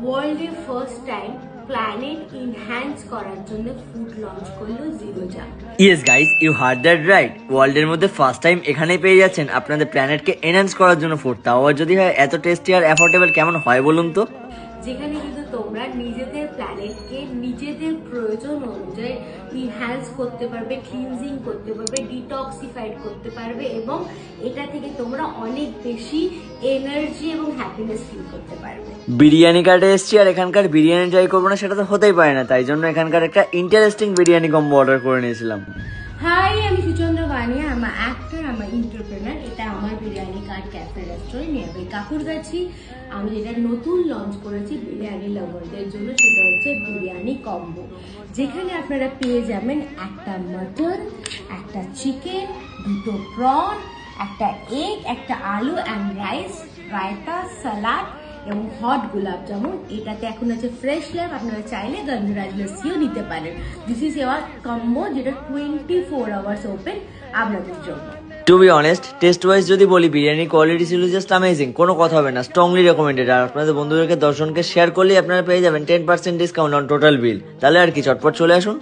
ওয়ার্ল্ডে first time planet enhance করার জন্য ফুড লঞ্চ করলো জিরোজা। Yes guys, you heard that right. ওয়ার্ল্ডের মধ্যে ফার্স্ট টাইম এখানেই পেয়ে যাচ্ছেন আপনাদের প্ল্যানেটকে এনহ্যান্স করার জন্য ফুড। তাও আর যদি হয় এত টেস্টি আর অ্যাফোর্ডেবল কেমন হয় বলুন তো। যেখানে কিন্তু তোমরা নিজেদের প্ল্যানেটকে নিজেদের প্রয়োজন অনুযায়ী ইনহ্যান্স করতে পারবে, ক্লিনজিং করতে পারবে, ডিটক্সিফাইড করতে পারবে এবং এটা থেকে তোমরা অনেক বেশি এনার্জি এবং হ্যাপিনেস ফিল করতে পারবে। বিরিয়ানি কার্ডে এসছি আর এখানকার বিরিয়ানি ট্রাই করবো না সেটা তো হতেই পারে না, তাই জন্য এখানকার একটা ইন্টারেস্টিং বিরিয়ানি কম্বো অর্ডার করে নিয়েছিলাম। হাই, আমি সুচন্দ্র বানিয়া, আমার অ্যাক্টর, আমার এন্টারপ্রেনার। এটা আমার biryani card cafe restaurant nearby Kakurgachi. আমি যেটা নতুন লঞ্চ করেছি বিরিয়ানি লাভারদের জন্য, সেটা হচ্ছে বিরিয়ানি কম্বো, যেখানে আপনারা পেয়ে যাবেন একটা মাটন, একটা চিকেন, দুটো প্রন, একটা এগ, একটা আলু অ্যান্ড রাইস, রায়তা, সালাড এবং হট গোলাপ জামুন। এটাতে এখন আছে ফ্রেশ লাইফ, আপনারা চাইলে গন্ধরাজ লস্যিও নিতে পারেন। দিস ইজ এওয়ার কম্বো, যেটা 24 আওয়ার্স ওপেন আপনাদের জন্য। To be honest, taste wise যদি বলি বিরিয়ানি কোয়ালিটি ছিল জাস্ট অ্যামেজিং, কোনো কথা হবে না, স্ট্রংলি রেকমেন্ডেড। আর আপনাদের বন্ধুদেরকে 10 জনকে শেয়ার করলেই আপনারা পেয়ে যাবেন 10% ডিসকাউন্ট অন টোটাল বিল। তাহলে আর কি, চটপট চলে আসুন।